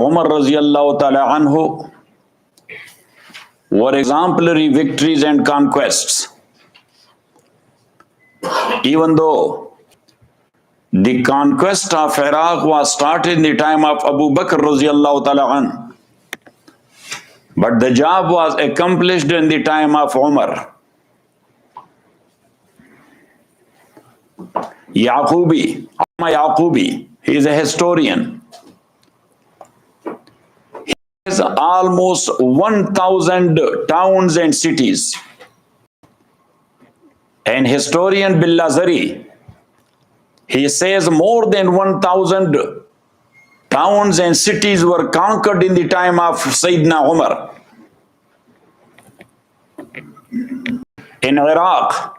Umar radiallahu ta'ala anhu were exemplary victories and conquests. Even though the conquest of Iraq was started in the time of Abu Bakr radiallahu ta'ala anhu, but the job was accomplished in the time of Umar. Yaqubi, he is a historian. He has almost 1,000 towns and cities. And historian Billazari, he says more than 1,000 towns and cities were conquered in the time of Sayyidina Umar. In Iraq,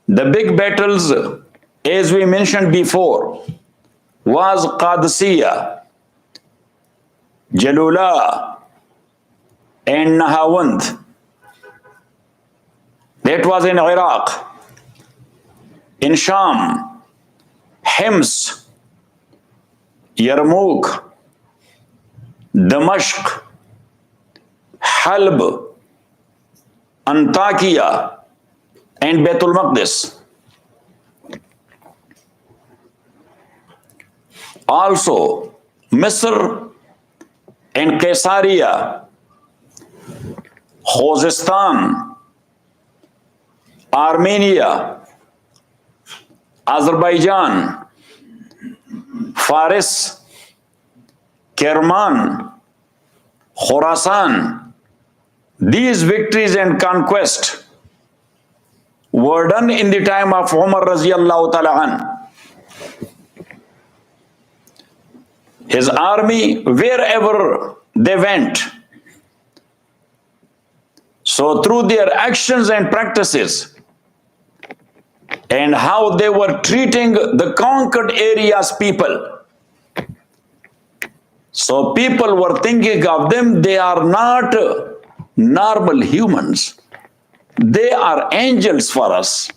the big battles, as we mentioned before, was Qadisiyah, Jalula, and Nahawand. That was in Iraq. In Sham, Hims, Yarmouk, Damashq, Halb, Antakya, and Baitul Maqdis. Also, Misr and Caesarea, Khuzestan, Armenia, Azerbaijan, Faris, Kerman, Khorasan. These victories and conquests were done in the time of Umar radiallahu ta'ala anhu. His army, wherever they went, so through their actions and practices and how they were treating the conquered areas people, so people were thinking of them, they are not normal humans. They are angels for us.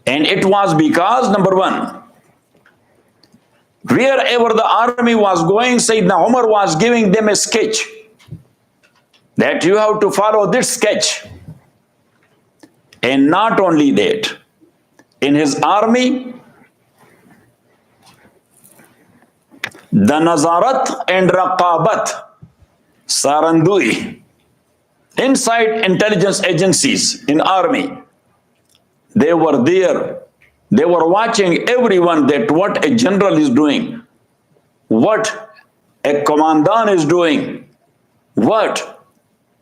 And it was because, number one, wherever the army was going, Sayyidina Umar was giving them a sketch that you have to follow this sketch. And not only that, in his army, the Nazarat and Raqabat, Sarandui, inside intelligence agencies in army, they were there. They were watching everyone, that what a general is doing, what a commandant is doing, what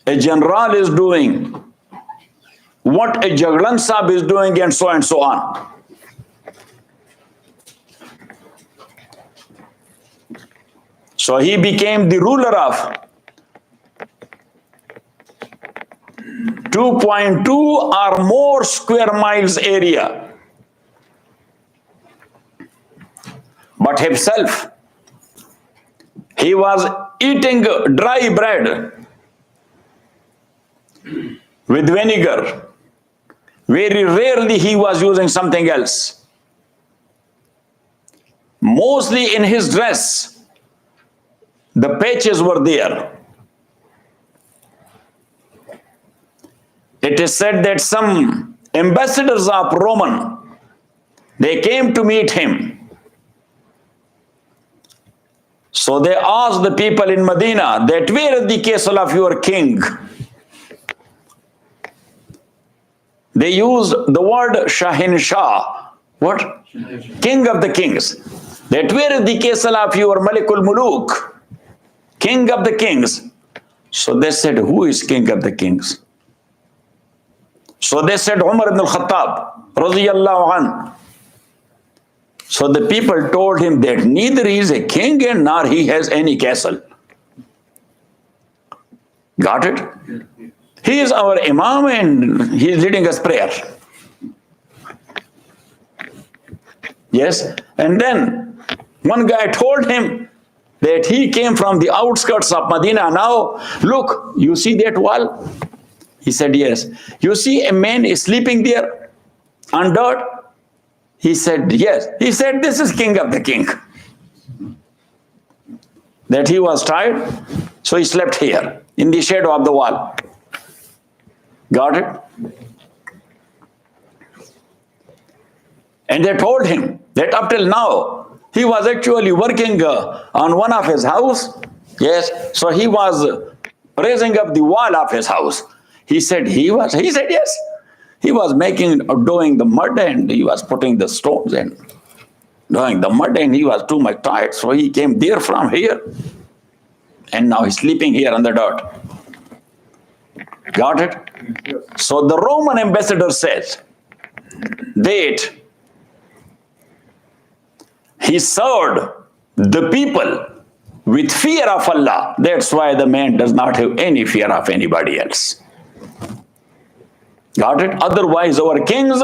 a general is doing, what a Jaglan Sahib is doing, and so on. So he became the ruler of 2.2 or more square miles area. But himself, he was eating dry bread with vinegar. Very rarely he was using something else. Mostly in his dress, the patches were there. It is said that some ambassadors of Roman, they came to meet him. So they asked the people in Medina that where is the castle of your king? They used the word Shahin Shah. What? King of the kings. That where is the castle of your Malikul Muluk? King of the kings. So they said, who is king of the kings? So they said, Umar ibn al-Khattab, radiyallahu anhu. So the people told him that neither he is a king and nor he has any castle. Got it? He is our imam and he is leading us prayer. Yes? And then one guy told him that he came from the outskirts of Medina. Now, look, you see that wall? He said, yes. You see a man is sleeping there on dirt? He said, yes. He said, this is king of the king. That he was tired, so he slept here in the shadow of the wall. Got it? And they told him that up till now, he was actually working on one of his house. Yes, so he was raising up the wall of his house. He said yes. He was doing the mud, and he was putting the stones and doing the mud, and he was too much tired. So he came there from here. And now he's sleeping here on the dirt. Got it? So the Roman ambassador says that he served the people with fear of Allah. That's why the man does not have any fear of anybody else. Got it? Otherwise, our kings,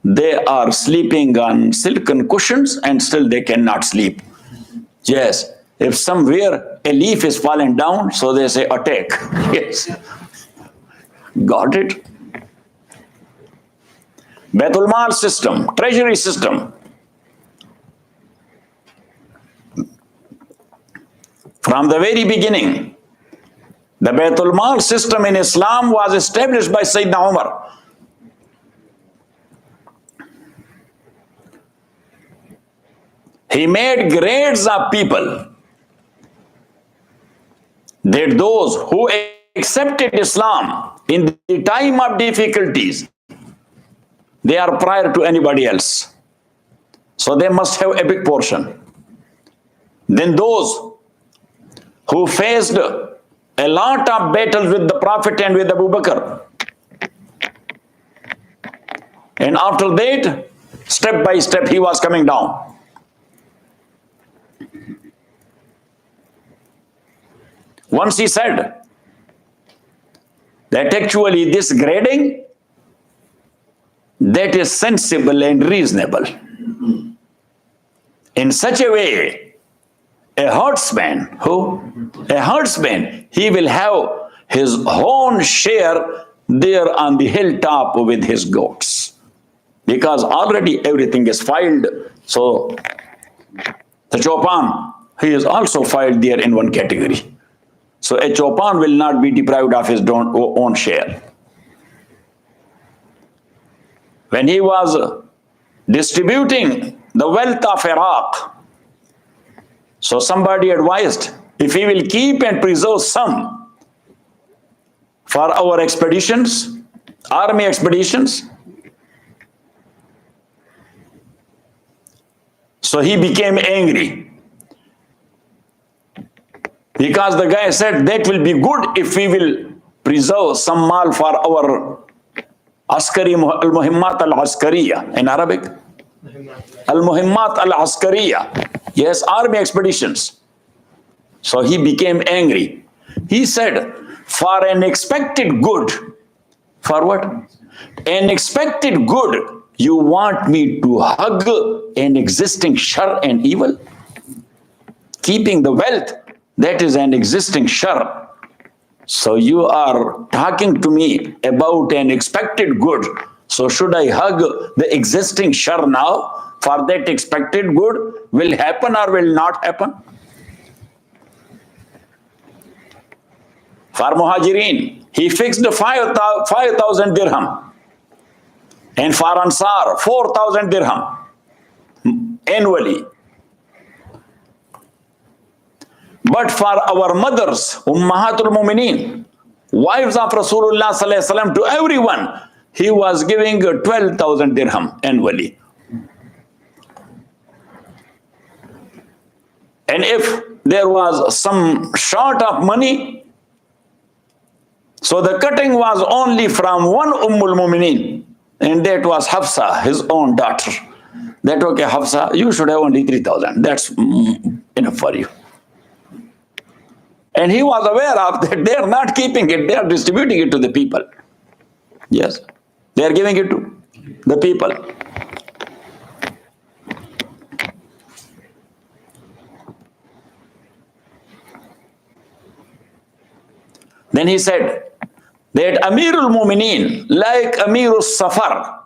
they are sleeping on silken cushions and still they cannot sleep. Yes. If somewhere a leaf is falling down, so they say attack. Yes. Got it? Baitul Mal system, treasury system. From the very beginning, the Baitul Mal system in Islam was established by Sayyidina Umar. He made grades of people, that those who accepted Islam in the time of difficulties, they are prior to anybody else. So they must have a big portion. Then those who faced a lot of battles with the Prophet and with Abu Bakr. And after that, step by step, he was coming down. Once he said that actually this grading, that is sensible and reasonable. In such a way, a herdsman, he will have his own share there on the hilltop with his goats. Because already everything is filed. So the Chopan, he is also filed there in one category. So a Chopan will not be deprived of his own share. When he was distributing the wealth of Iraq, so somebody advised, if he will keep and preserve some for our expeditions, army expeditions. So he became angry. Because the guy said that will be good if we will preserve some mal for our askari al-muhimmat al-askariya in Arabic. Al-muhimmat al-askariya. Yes, army expeditions. So he became angry. He said, for an expected good, for what? An expected good, you want me to hug an existing shar and evil? Keeping the wealth, that is an existing shar. So you are talking to me about an expected good. So should I hug the existing shar now? For that expected good will happen or will not happen? For Muhajirin, he fixed 5,000 dirham. And for Ansar, 4,000 dirham annually. But for our mothers, Ummahatul Mumineen, wives of Rasulullah Sallallahu Alaihi Wasallam, to everyone, he was giving 12,000 dirham annually. And if there was some short of money, so the cutting was only from one Ummul Mumineen, and that was Hafsa, his own daughter. That, okay, Hafsa, you should have only 3,000. That's enough for you. And he was aware of that. They are not keeping it, they are distributing it to the people. Yes, they are giving it to the people. Then he said that Amirul Mumineen, like Amirul Safar,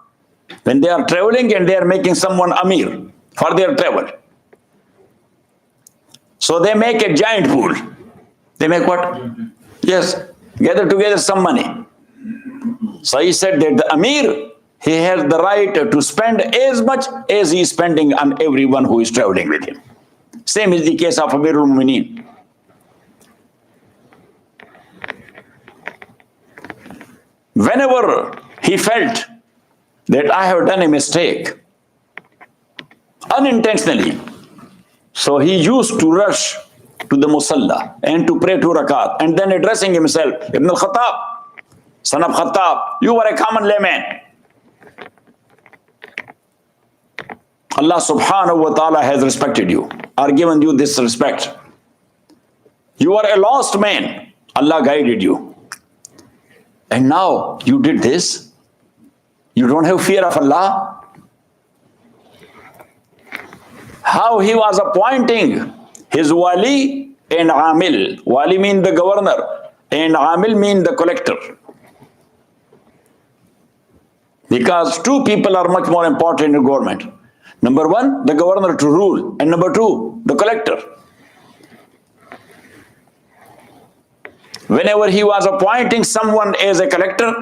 When they are traveling and they are making someone Amir for their travel. So they make a giant pool. They make what? Yes, gather together some money. So he said that the Amir, he has the right to spend as much as he is spending on everyone who is traveling with him. Same is the case of Amirul Mu'mineen. Whenever he felt that I have done a mistake, unintentionally, so he used to rush to the Musalla and to pray 2 rakat, and then addressing himself, Ibn al-Khattab, son of Khattab, you are a common layman. Allah subhanahu wa ta'ala has respected you, or given you this respect. You are a lost man. Allah guided you. And now you did this. You don't have fear of Allah. How he was appointing his wali and amil. Wali means the governor and amil means the collector. Because two people are much more important in government. Number one, the governor to rule, and number two, the collector. Whenever he was appointing someone as a collector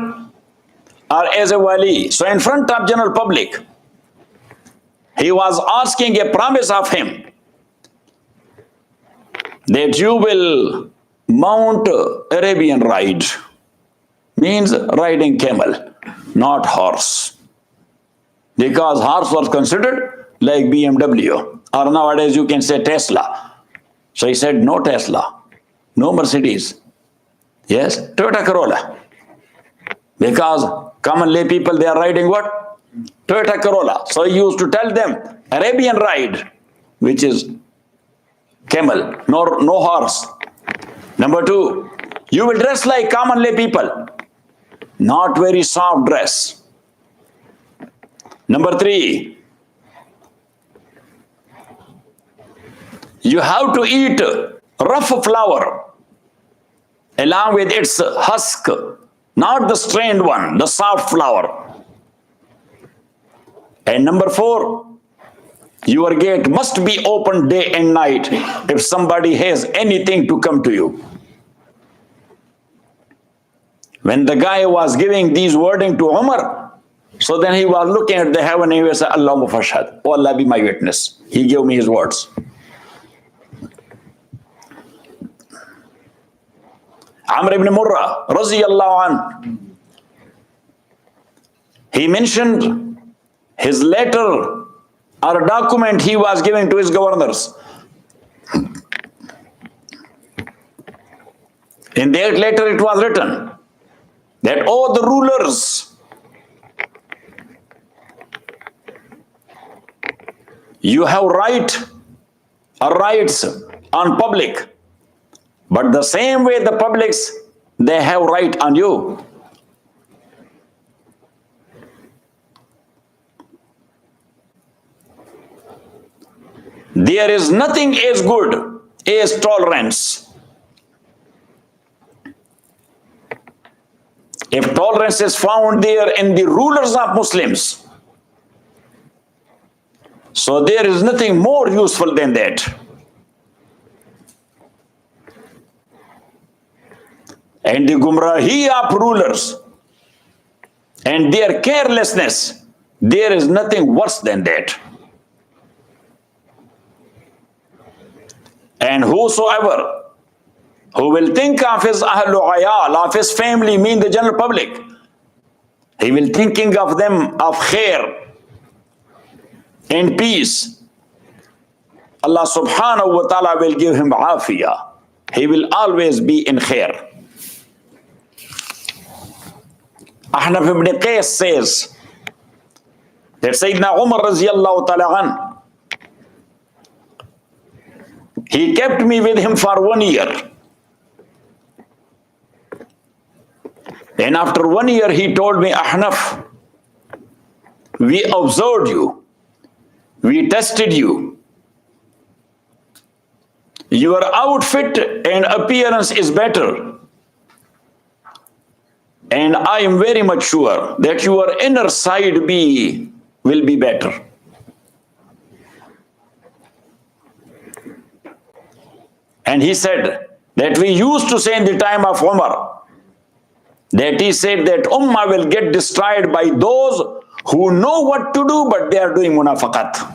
or as a wali, so in front of general public, he was asking a promise of him that you will mount Arabian ride, means riding camel, not horse. Because horse was considered like BMW, or nowadays you can say Tesla. So he said, no Tesla, no Mercedes. Yes, Toyota Corolla. Because common lay people, they are riding what? Toyota Corolla. So he used to tell them, Arabian ride, which is camel, no horse. Number two, you will dress like common lay people, not very soft dress. Number three, you have to eat rough flour along with its husk, not the strained one, the soft flour. And number four, your gate must be open day and night if somebody has anything to come to you. When the guy was giving these wording to Umar, so then he was looking at the heaven and he was saying, Allahumma fashhad, oh Allah be my witness. He gave me his words. Amr ibn Murrah, raziyallahu an, he mentioned his letter or document he was giving to his governors. In that letter it was written that, oh, the rulers, you have rights on public, but the same way the publics, they have right on you. There is nothing as good as tolerance. If tolerance is found there in the rulers of Muslims, so there is nothing more useful than that. And the gumrahi of rulers and their carelessness, there is nothing worse than that. And whosoever who will think of his ahlu ayal, of his family, mean the general public, he will thinking of them of khair and peace, Allah subhanahu wa ta'ala will give him afiyah. He will always be in khair. Ahnaf ibn Qais says that Sayyidina Umar raziyallahu ta'ala an, he kept me with him for 1 year. And after 1 year, he told me, Ahnaf, we observed you. We tested you. Your outfit and appearance is better. And I am very much sure that your inner side will be better. And he said that we used to say in the time of Umar, that he said that Ummah will get destroyed by those who know what to do, but they are doing munafaqat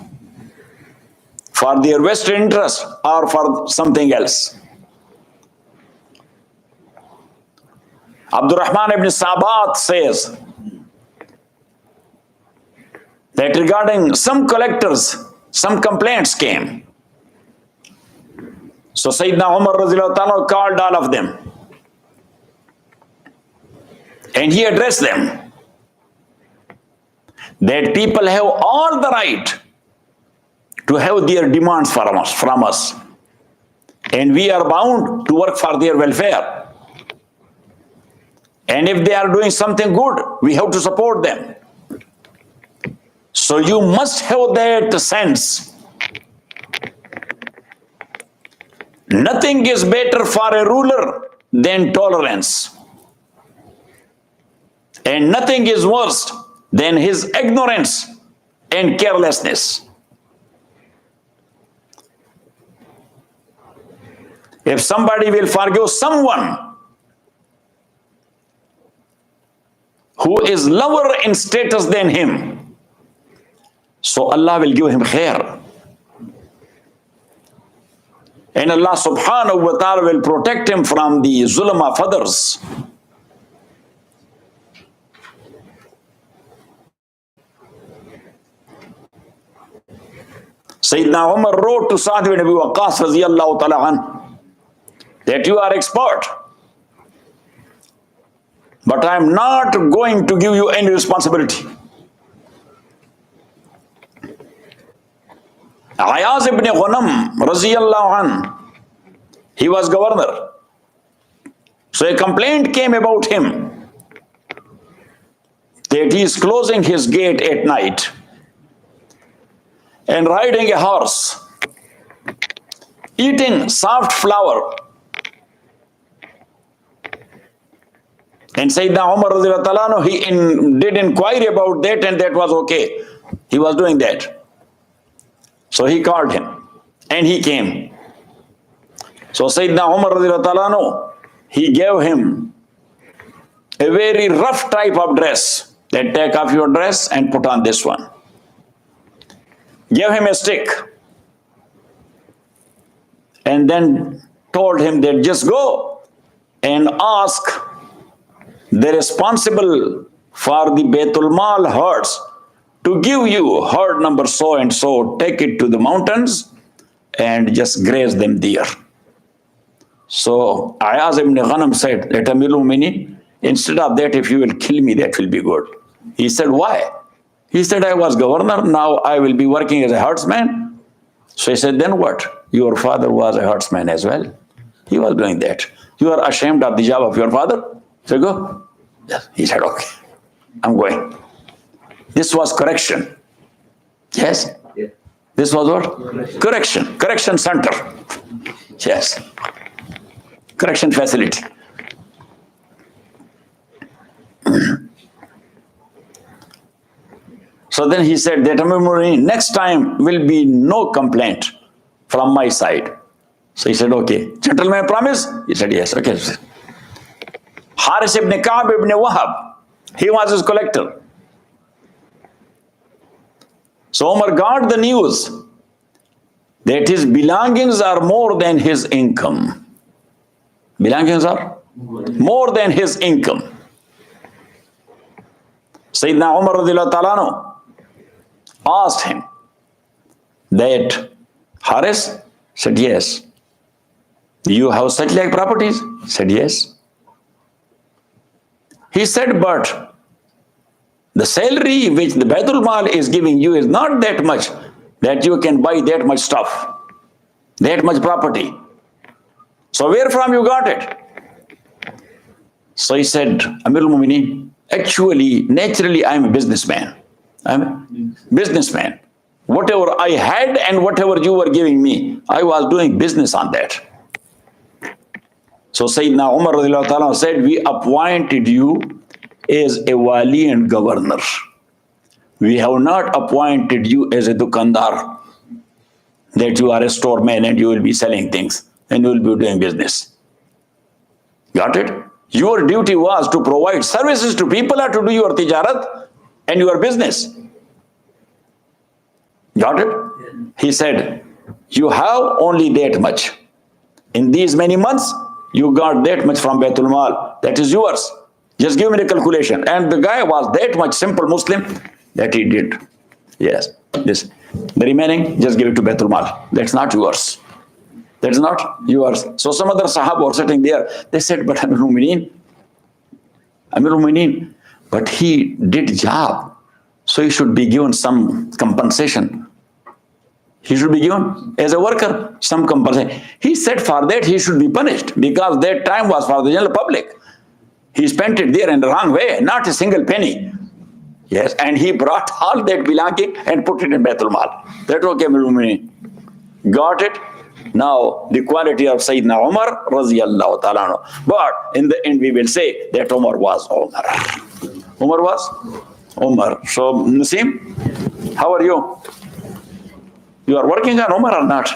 for their vested interest or for something else. Abdurrahman ibn Sabat says that regarding some collectors, some complaints came. So Sayyidina Umar radiallahu ta'ala called all of them and he addressed them that people have all the right to have their demands from us, and we are bound to work for their welfare. And if they are doing something good, we have to support them. So you must have that sense. Nothing is better for a ruler than tolerance. And nothing is worse than his ignorance and carelessness. If somebody will forgive someone who is lower in status than him, so Allah will give him khair. And Allah subhanahu wa ta'ala will protect him from the zulm of others. Sayyidina Umar wrote to Sa'd ibn Abi Waqqas radiyallahu ta'ala an that you are expert, but I am not going to give you any responsibility. Ayaz ibn Ghanam radiyallahu an, he was governor. So a complaint came about him that he is closing his gate at night and riding a horse, eating soft flour. And Sayyidina Umar radiyallahu ta'ala, he did inquiry about that, and that was okay. He was doing that. So he called him and he came. So Sayyidina Umar radiyallahu ta'ala, he gave him a very rough type of dress, that take off your dress and put on this one. Gave him a stick and then told him that just go and ask the responsible for the Baitul Mal herds to give you herd number so and so, take it to the mountains and just graze them there. So Ayaz ibn Ghanam said that Amirul Mu'minin, instead of that, if you will kill me, that will be good. He said, why? He said, I was governor, now I will be working as a herdsman. So he said, then what? Your father was a herdsman as well. He was doing that. You are ashamed of the job of your father? So go. Yes. He said, okay, I'm going. This was correction. Yes? Yeah. This was what? Correction. Correction center. Yes. Correction facility. So then he said that next time will be no complaint from my side. So he said, okay. Gentleman, promise? He said, yes. Okay. Haris ibn Ka'b ibn Wahab, he was his collector. So Umar got the news that his belongings are more than his income. Belongings are more than his income. Sayyidina Umar radiyallahu ta'ala asked him that, Haris? Said, yes. You have such like properties? Said, yes. He said, but the salary which the Baitul Mal is giving you is not that much that you can buy that much stuff, that much property. So where from you got it? So he said, Amirul Mu'minin, actually, naturally, I am a businessman. I'm a businessman. Whatever I had and whatever you were giving me, I was doing business on that. So Sayyidina Umar radiallahu ta'ala said, we appointed you as a wali and governor. We have not appointed you as a dukandar, that you are a storeman and you will be selling things and you will be doing business. Got it? Your duty was to provide services to people or to do your tijarat and your business. Got it? He said, you have only that much. In these many months, you got that much from Baitul Mal. That is yours. Just give me the calculation. And the guy was that much simple Muslim that he did. Yes. This. The remaining, just give it to Baitul Mal. That's not yours. That's not yours. So some other Sahaba were sitting there. They said, but Amir Mu'mineen. But he did job. So he should be given some compensation. He should be given, as a worker, some compensation. He said for that he should be punished because that time was for the general public. He spent it there in the wrong way, not a single penny. Yes, and he brought all that belonging and put it in Baitul Mal. That's okay, Mu'mineen. Got it? Now, the quality of Sayyidina Umar, radiyallahu ta'ala. But in the end, we will say that Umar was Umar. Umar was Umar. So, Naseem, how are you? You are working on Umar or not?